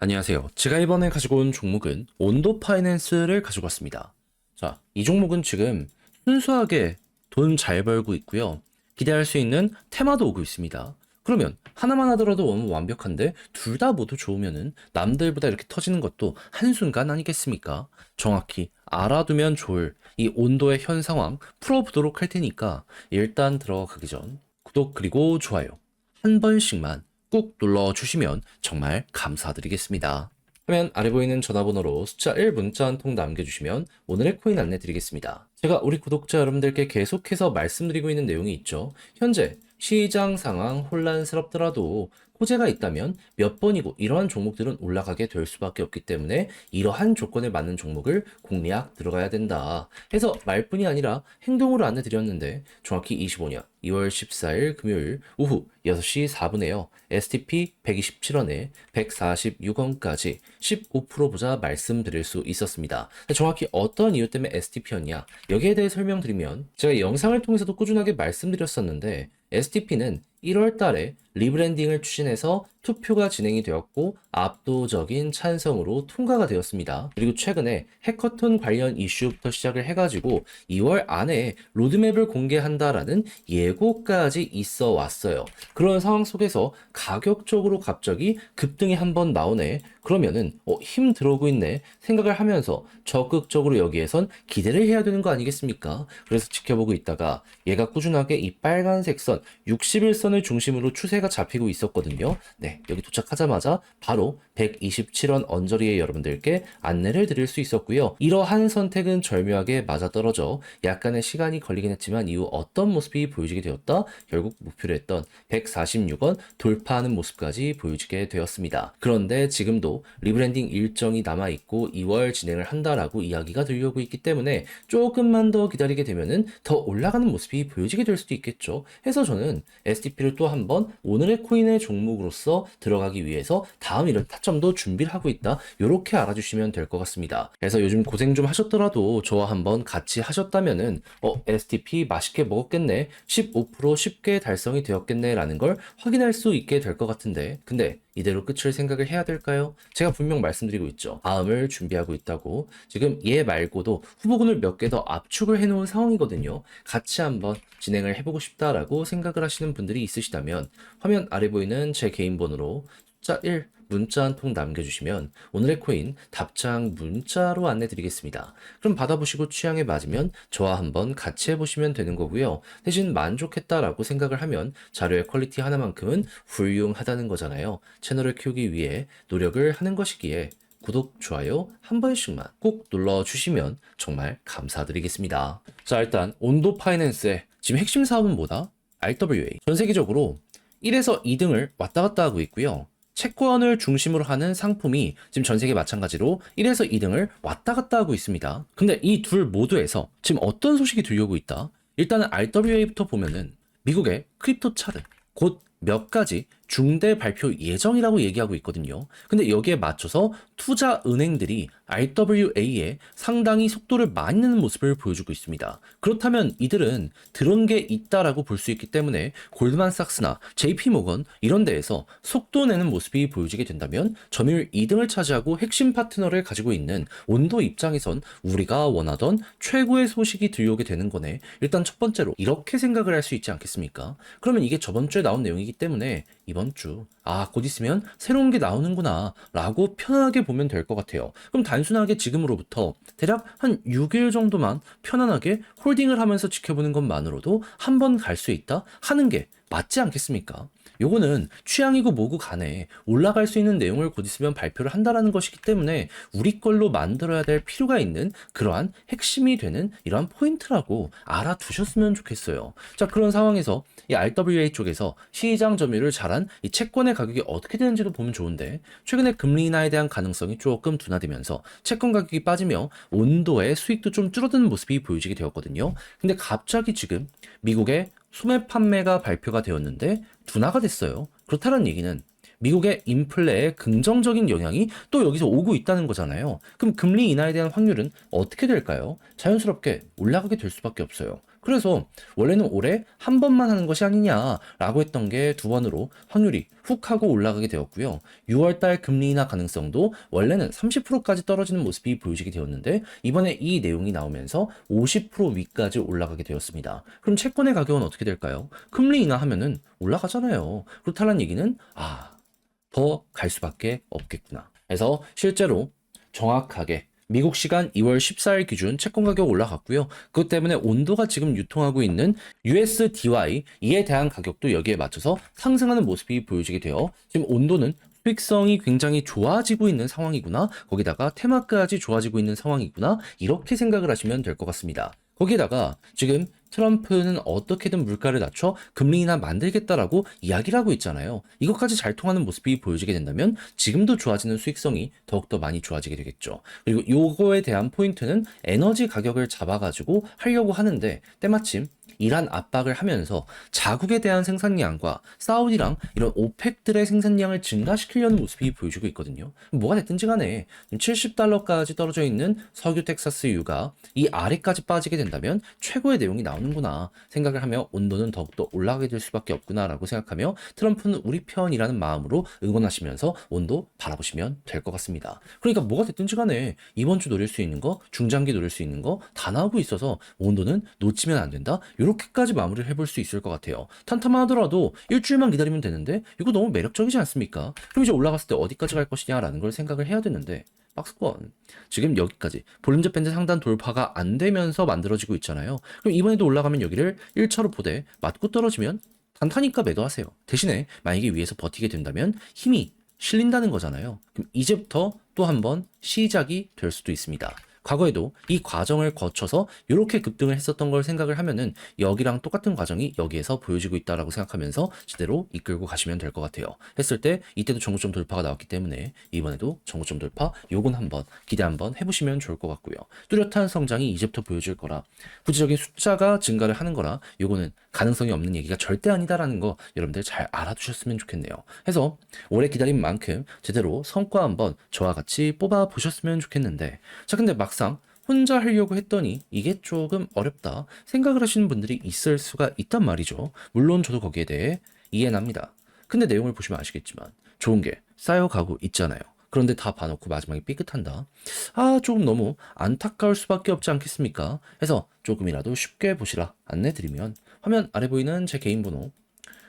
안녕하세요. 제가 이번에 가지고 온 종목은 온도 파이낸스를 가지고 왔습니다. 자, 이 종목은 지금 순수하게 돈 잘 벌고 있고요. 기대할 수 있는 테마도 오고 있습니다. 그러면 하나만 하더라도 너무 완벽한데 둘 다 모두 좋으면은 남들보다 이렇게 터지는 것도 한순간 아니겠습니까? 정확히 알아두면 좋을 이 온도의 현 상황 풀어보도록 할 테니까 일단 들어가기 전 구독 그리고 좋아요 한 번씩만 꾹 눌러주시면 정말 감사드리겠습니다. 화면 아래 보이는 전화번호로 숫자 1 문자 한 통 남겨주시면 오늘의 코인 안내 드리겠습니다. 제가 우리 구독자 여러분들께 계속해서 말씀드리고 있는 내용이 있죠. 현재 시장 상황 혼란스럽더라도 호재가 있다면 몇 번이고 이러한 종목들은 올라가게 될 수밖에 없기 때문에 이러한 조건에 맞는 종목을 공략 들어가야 된다 해서 말뿐이 아니라 행동으로 안내드렸는데 정확히 25년 2월 14일 금요일 오후 6시 4분에요. STP 127원에 146원까지 15% 보자 말씀드릴 수 있었습니다. 정확히 어떤 이유 때문에 STP였냐 여기에 대해 설명드리면 제가 영상을 통해서도 꾸준하게 말씀드렸었는데 STP는 1월 달에 리브랜딩을 추진해서 투표가 진행이 되었고 압도적인 찬성으로 통과가 되었습니다. 그리고 최근에 해커톤 관련 이슈부터 시작을 해가지고 2월 안에 로드맵을 공개한다라는 예고까지 있어 왔어요. 그런 상황 속에서 가격적으로 갑자기 급등이 한번 나오네. 그러면은 힘 들어오고 있네 생각을 하면서 적극적으로 여기에선 기대를 해야 되는 거 아니겠습니까? 그래서 지켜보고 있다가 얘가 꾸준하게 이 빨간색 선 60일선을 중심으로 추세가 잡히고 있었거든요. 네, 여기 도착하자마자 바로 127원 언저리에 여러분들께 안내를 드릴 수 있었고요. 이러한 선택은 절묘하게 맞아떨어져 약간의 시간이 걸리긴 했지만 이후 어떤 모습이 보여지게 되었다? 결국 목표로 했던 146원 돌파하는 모습까지 보여지게 되었습니다. 그런데 지금도 리브랜딩 일정이 남아있고 2월 진행을 한다라고 이야기가 들려오고 있기 때문에 조금만 더 기다리게 되면은 더 올라가는 모습이 보여지게 될 수도 있겠죠. 해서 저는 STP를 또 한번 오늘의 코인의 종목으로서 들어가기 위해서 다음 이런 타점도 준비를 하고 있다. 이렇게 알아주시면 될 것 같습니다. 그래서 요즘 고생 좀 하셨더라도 저와 한번 같이 하셨다면은 STP 맛있게 먹었겠네. 15% 쉽게 달성이 되었겠네 라는 걸 확인할 수 있게 될 것 같은데 근데 이대로 끝을 생각을 해야 될까요? 제가 분명 말씀드리고 있죠. 다음을 준비하고 있다고. 지금 얘 말고도 후보군을 몇 개 더 압축을 해놓은 상황이거든요. 같이 한번 진행을 해보고 싶다라고 생각을 하시는 분들이 있으시다면 화면 아래 보이는 제 개인 번호로 숫자 1 문자 한 통 남겨주시면 오늘의 코인 답장 문자로 안내 드리겠습니다. 그럼 받아보시고 취향에 맞으면 저와 한번 같이 해보시면 되는 거고요. 대신 만족했다라고 생각을 하면 자료의 퀄리티 하나만큼은 훌륭하다는 거잖아요. 채널을 키우기 위해 노력을 하는 것이기에 구독, 좋아요 한 번씩만 꼭 눌러주시면 정말 감사드리겠습니다. 자, 일단 온도 파이낸스의 지금 핵심 사업은 뭐다? RWA. 전 세계적으로 1에서 2등을 왔다 갔다 하고 있고요. 채권을 중심으로 하는 상품이 지금 전 세계 마찬가지로 1에서 2등을 왔다 갔다 하고 있습니다. 근데 이 둘 모두에서 지금 어떤 소식이 들려오고 있다? 일단은 RWA부터 보면은 미국의 크립토 차트 곧 몇 가지 중대 발표 예정이라고 얘기하고 있거든요. 근데 여기에 맞춰서 투자 은행들이 RWA에 상당히 속도를 많이 내는 모습을 보여주고 있습니다. 그렇다면 이들은 들은 게 있다라고 볼 수 있기 때문에 골드만삭스나 JP모건 이런 데에서 속도 내는 모습이 보여지게 된다면 점유율 2등을 차지하고 핵심 파트너를 가지고 있는 온도 입장에선 우리가 원하던 최고의 소식이 들려오게 되는 거네. 일단 첫 번째로 이렇게 생각을 할 수 있지 않겠습니까? 그러면 이게 저번 주에 나온 내용이기 때문에 이번 주, 곧 있으면 새로운 게 나오는구나 라고 편안하게 보면 될 것 같아요. 그럼 단순하게 지금으로부터 대략 한 6일 정도만 편안하게 홀딩을 하면서 지켜보는 것만으로도 한 번 갈 수 있다 하는 게 맞지 않겠습니까? 요거는 취향이고 뭐고 간에 올라갈 수 있는 내용을 곧 있으면 발표를 한다라는 것이기 때문에 우리 걸로 만들어야 될 필요가 있는 그러한 핵심이 되는 이러한 포인트라고 알아두셨으면 좋겠어요. 자, 그런 상황에서 이 RWA 쪽에서 시장 점유율을 잘한 이 채권의 가격이 어떻게 되는지도 보면 좋은데 최근에 금리 인하에 대한 가능성이 조금 둔화되면서 채권 가격이 빠지며 온도의 수익도 좀 줄어드는 모습이 보여지게 되었거든요. 근데 갑자기 지금 미국의 소매 판매가 발표가 되었는데 둔화가 됐어요. 그렇다는 얘기는 미국의 인플레에 긍정적인 영향이 또 여기서 오고 있다는 거잖아요. 그럼 금리 인하에 대한 확률은 어떻게 될까요? 자연스럽게 올라가게 될 수밖에 없어요. 그래서 원래는 올해 한 번만 하는 것이 아니냐라고 했던 게 두 번으로 확률이 훅 하고 올라가게 되었고요. 6월달 금리 인하 가능성도 원래는 30%까지 떨어지는 모습이 보여지게 되었는데 이번에 이 내용이 나오면서 50% 위까지 올라가게 되었습니다. 그럼 채권의 가격은 어떻게 될까요? 금리 인하하면은 올라가잖아요. 그렇다는 얘기는 더 갈 수밖에 없겠구나. 그래서 실제로 정확하게 미국 시간 2월 14일 기준 채권 가격 올라갔고요. 그것 때문에 온도가 지금 유통하고 있는 USDY 이에 대한 가격도 여기에 맞춰서 상승하는 모습이 보여지게 되어 지금 온도는 수익성이 굉장히 좋아지고 있는 상황이구나. 거기다가 테마까지 좋아지고 있는 상황이구나. 이렇게 생각을 하시면 될 것 같습니다. 거기다가 지금 트럼프는 어떻게든 물가를 낮춰 금리 인하 만들겠다라고 이야기를 하고 있잖아요. 이것까지 잘 통하는 모습이 보여지게 된다면 지금도 좋아지는 수익성이 더욱더 많이 좋아지게 되겠죠. 그리고 요거에 대한 포인트는 에너지 가격을 잡아가지고 하려고 하는데 때마침 이란 압박을 하면서 자국에 대한 생산량과 사우디랑 이런 오펙들의 생산량을 증가시키려는 모습이 보여주고 있거든요. 뭐가 됐든지 간에 $70까지 떨어져 있는 석유 텍사스유가 이 아래까지 빠지게 된다면 최고의 내용이 나오는구나 생각을 하며 온도는 더욱더 올라가게 될 수밖에 없구나라고 생각하며 트럼프는 우리 편이라는 마음으로 응원하시면서 온도 바라보시면 될 것 같습니다. 그러니까 뭐가 됐든지 간에 이번 주 노릴 수 있는 거, 중장기 노릴 수 있는 거 다 나오고 있어서 온도는 놓치면 안 된다. 이렇게까지 마무리를 해볼 수 있을 것 같아요. 탄탄하더라도 일주일만 기다리면 되는데 이거 너무 매력적이지 않습니까? 그럼 이제 올라갔을 때 어디까지 갈 것이냐라는 걸 생각을 해야 되는데 박스권 지금 여기까지 볼린저 밴드 상단 돌파가 안 되면서 만들어지고 있잖아요. 그럼 이번에도 올라가면 여기를 1차로 보되 맞고 떨어지면 단타니까 매도하세요. 대신에 만약에 위에서 버티게 된다면 힘이 실린다는 거잖아요. 그럼 이제부터 또 한번 시작이 될 수도 있습니다. 과거에도 이 과정을 거쳐서 이렇게 급등을 했었던 걸 생각을 하면은 여기랑 똑같은 과정이 여기에서 보여지고 있다라고 생각하면서 제대로 이끌고 가시면 될 것 같아요. 했을 때 이때도 전고점 돌파가 나왔기 때문에 이번에도 전고점 돌파 요건 한번 기대 한번 해보시면 좋을 것 같고요. 뚜렷한 성장이 이제부터 보여질 거라 구체적인 숫자가 증가를 하는 거라 요거는 가능성이 없는 얘기가 절대 아니다라는 거 여러분들 잘 알아두셨으면 좋겠네요. 해서 오래 기다린 만큼 제대로 성과 한번 저와 같이 뽑아 보셨으면 좋겠는데 자 근데 막상 혼자 하려고 했더니 이게 조금 어렵다 생각을 하시는 분들이 있을 수가 있단 말이죠. 물론 저도 거기에 대해 이해는 합니다. 근데 내용을 보시면 아시겠지만 좋은 게 쌓여가고 있잖아요. 그런데 다 봐놓고 마지막에 삐끗한다. 조금 너무 안타까울 수밖에 없지 않겠습니까? 해서 조금이라도 쉽게 보시라 안내드리면 화면 아래 보이는 제 개인 번호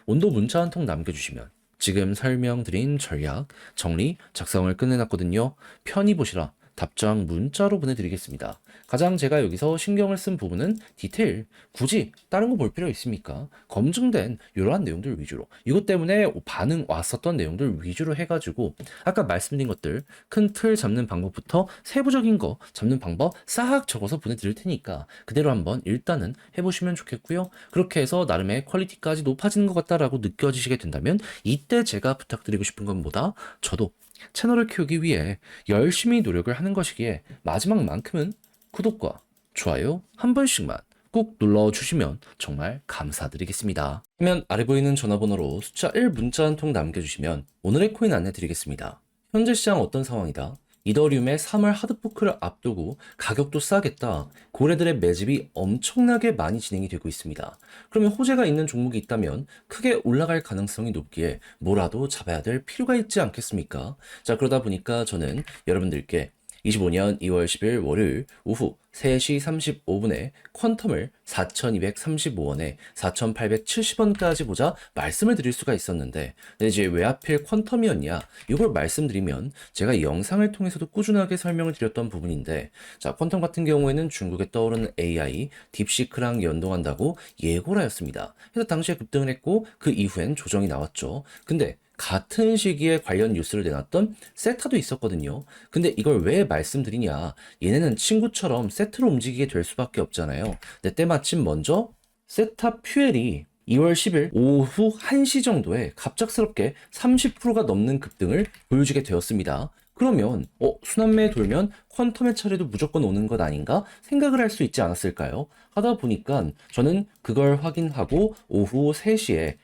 온도 문자 한 통 남겨주시면 지금 설명드린 전략 정리 작성을 끝내놨거든요. 편히 보시라 답장 문자로 보내드리겠습니다. 가장 제가 여기서 신경을 쓴 부분은 디테일. 굳이 다른 거 볼 필요 있습니까? 검증된 이러한 내용들 위주로. 이것 때문에 반응 왔었던 내용들 위주로 해가지고 아까 말씀드린 것들 큰 틀 잡는 방법부터 세부적인 거 잡는 방법 싹 적어서 보내드릴 테니까 그대로 한번 일단은 해보시면 좋겠고요. 그렇게 해서 나름의 퀄리티까지 높아지는 것 같다라고 느껴지시게 된다면 이때 제가 부탁드리고 싶은 건 뭐다? 저도 채널을 키우기 위해 열심히 노력을 하는 것이기에 마지막만큼은 구독과 좋아요 한 번씩만 꼭 눌러주시면 정말 감사드리겠습니다. 화면 아래 보이는 전화번호로 숫자 1 문자 한 통 남겨주시면 오늘의 코인 안내 드리겠습니다. 현재 시장 어떤 상황이다? 이더리움의 3월 하드포크를 앞두고 가격도 싸겠다. 고래들의 매집이 엄청나게 많이 진행이 되고 있습니다. 그러면 호재가 있는 종목이 있다면 크게 올라갈 가능성이 높기에 뭐라도 잡아야 될 필요가 있지 않겠습니까? 자, 그러다 보니까 저는 여러분들께 25년 2월 10일 월요일 오후 3시 35분에 퀀텀을 4,235원에 4,870원까지 보자 말씀을 드릴 수가 있었는데 이제 왜 하필 퀀텀이었냐 이걸 말씀드리면 제가 영상을 통해서도 꾸준하게 설명을 드렸던 부분인데 자 퀀텀 같은 경우에는 중국에 떠오르는 AI 딥시크랑 연동한다고 예고를 하였습니다. 그래서 당시에 급등을 했고 그 이후엔 조정이 나왔죠. 근데 같은 시기에 관련 뉴스를 내놨던 세타도 있었거든요. 근데 이걸 왜 말씀드리냐. 얘네는 친구처럼 세트로 움직이게 될 수밖에 없잖아요. 근데 때마침 먼저 세타 퓨엘이 2월 10일 오후 1시 정도에 갑작스럽게 30%가 넘는 급등을 보여주게 되었습니다. 그러면 순환매 돌면 퀀텀의 차례도 무조건 오는 것 아닌가 생각을 할 수 있지 않았을까요? 하다 보니까 저는 그걸 확인하고 오후 3시에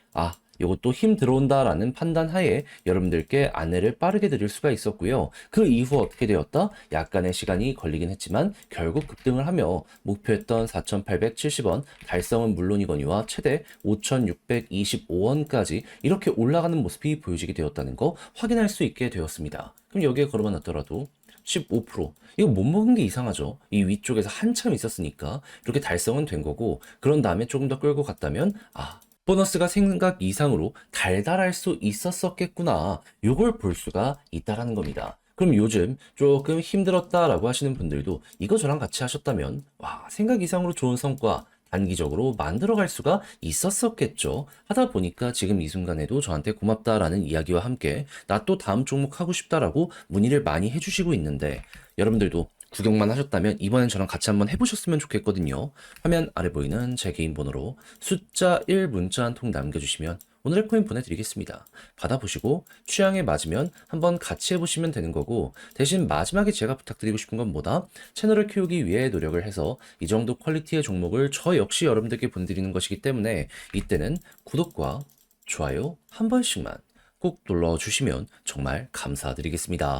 이것도 힘 들어온다라는 판단 하에 여러분들께 안내를 빠르게 드릴 수가 있었고요. 그 이후 어떻게 되었다? 약간의 시간이 걸리긴 했지만 결국 급등을 하며 목표했던 4,870원 달성은 물론이거니와 최대 5,625원까지 이렇게 올라가는 모습이 보여지게 되었다는 거 확인할 수 있게 되었습니다. 그럼 여기에 걸어만 놨더라도 15% 이거 못 먹은 게 이상하죠. 이 위쪽에서 한참 있었으니까 이렇게 달성은 된 거고 그런 다음에 조금 더 끌고 갔다면 보너스가 생각 이상으로 달달할 수 있었었겠구나. 요걸 볼 수가 있다라는 겁니다. 그럼 요즘 조금 힘들었다라고 하시는 분들도 이거 저랑 같이 하셨다면 생각 이상으로 좋은 성과 단기적으로 만들어갈 수가 있었었겠죠. 하다 보니까 지금 이 순간에도 저한테 고맙다라는 이야기와 함께 나 또 다음 종목 하고 싶다라고 문의를 많이 해주시고 있는데 여러분들도 구경만 하셨다면 이번엔 저랑 같이 한번 해보셨으면 좋겠거든요. 화면 아래 보이는 제 개인 번호로 숫자 1 문자 한 통 남겨주시면 오늘의 코인 보내드리겠습니다. 받아보시고 취향에 맞으면 한번 같이 해보시면 되는 거고 대신 마지막에 제가 부탁드리고 싶은 건 뭐다? 채널을 키우기 위해 노력을 해서 이 정도 퀄리티의 종목을 저 역시 여러분들께 보내드리는 것이기 때문에 이때는 구독과 좋아요 한 번씩만 꼭 눌러주시면 정말 감사드리겠습니다.